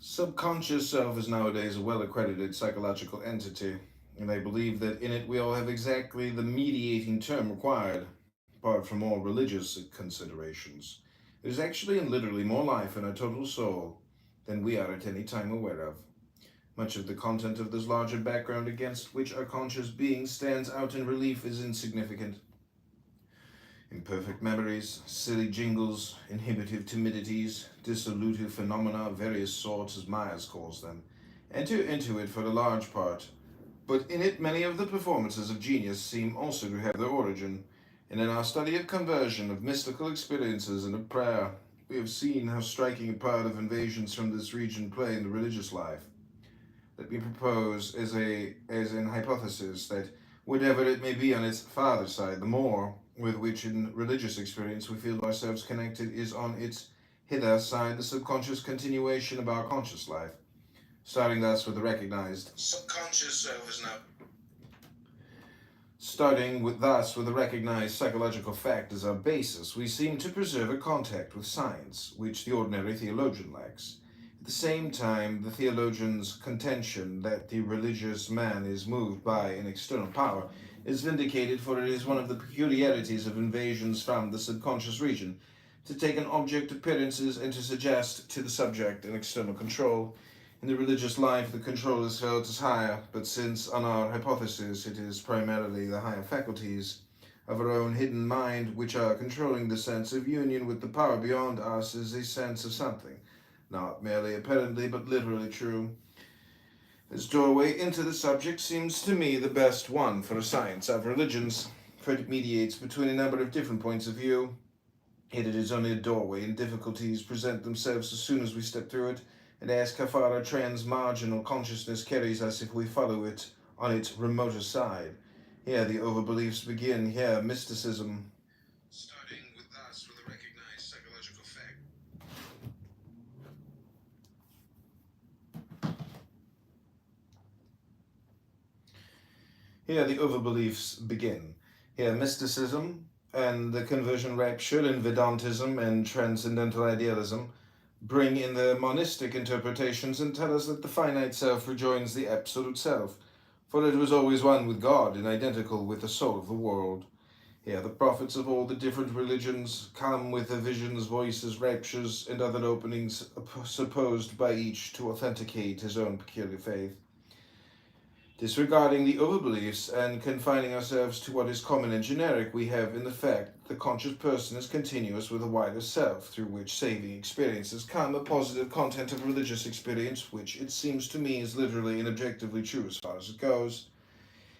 Subconscious self is nowadays a well-accredited psychological entity, and I believe that in it we all have exactly the mediating term required, apart from all religious considerations. There's actually and literally more life in our total soul than we are at any time aware of. Much of the content of this larger background against which our conscious being stands out in relief is insignificant. Imperfect memories, silly jingles, inhibitive timidities, dissolutive phenomena of various sorts, as Myers calls them, enter into it for a large part, but in it many of the performances of genius seem also to have their origin, and in our study of conversion, of mystical experiences, and of prayer, we have seen how striking a part of invasions from this region play in the religious life. Let me propose as an hypothesis that whatever it may be on its farther side, the more with which in religious experience we feel ourselves connected is on its hither side the subconscious continuation of our conscious life, starting thus with the recognized subconscious self is now starting with thus with the recognized psychological fact as our basis, we seem to preserve a contact with science, which the ordinary theologian lacks. At the same time, the theologian's contention that the religious man is moved by an external power is vindicated, for it is one of the peculiarities of invasions from the subconscious region to take an object appearances and to suggest to the subject an external control. In the religious life, the control is felt as higher, but since, on our hypothesis, it is primarily the higher faculties of our own hidden mind which are controlling, the sense of union with the power beyond us is a sense of something, not merely apparently, but literally true. This doorway into the subject seems to me the best one for a science of religions, for it mediates between a number of different points of view. Yet it is only a doorway, and difficulties present themselves as soon as we step through it, and ask how far our transmarginal consciousness carries us if we follow it on its remoter side. Here the overbeliefs begin, here mysticism, starting with us with a recognized psychological fact. Here the overbeliefs begin. Here mysticism and the conversion rapture and Vedantism and transcendental idealism bring in the monistic interpretations and tell us that the finite self rejoins the absolute self, for it was always one with God and identical with the soul of the world. Here the prophets of all the different religions come with the visions, voices, raptures, and other openings supposed by each to authenticate his own peculiar faith. Disregarding the overbeliefs and confining ourselves to what is common and generic, we have in the fact that the conscious person is continuous with a wider self, through which saving experiences come, a positive content of religious experience, which it seems to me is literally and objectively true as far as it goes.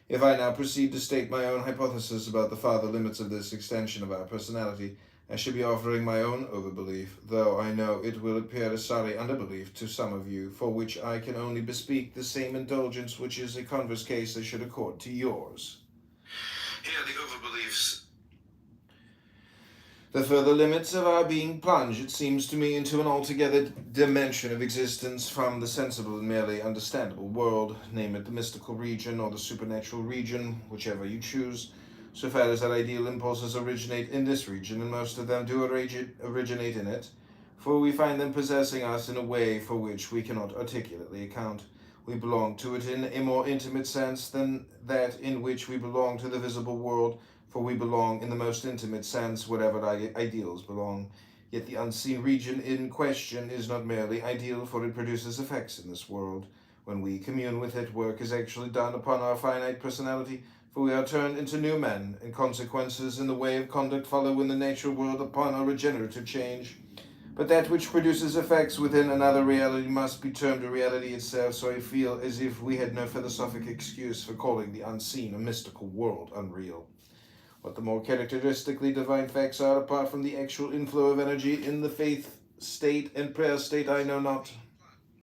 If I now proceed to state my own hypothesis about the farther limits of this extension of our personality, I should be offering my own overbelief, though I know it will appear a sorry underbelief to some of you, for which I can only bespeak the same indulgence which is a converse case I should accord to yours. Here the overbeliefs. The further limits of our being plunge, it seems to me, into an altogether dimension of existence from the sensible and merely understandable world, name it the mystical region or the supernatural region, whichever you choose, so far as our ideal impulses originate in this region, and most of them do originate in it, for we find them possessing us in a way for which we cannot articulately account. We belong to it in a more intimate sense than that in which we belong to the visible world, for we belong in the most intimate sense wherever our ideals belong. Yet the unseen region in question is not merely ideal, for it produces effects in this world. When we commune with it, work is actually done upon our finite personality, for we are turned into new men, and consequences in the way of conduct follow in the natural world upon our regenerative change. But that which produces effects within another reality must be termed a reality itself, so I feel as if we had no philosophic excuse for calling the unseen, a mystical world, unreal. What the more characteristically divine facts are, apart from the actual inflow of energy in the faith state and prayer state, I know not.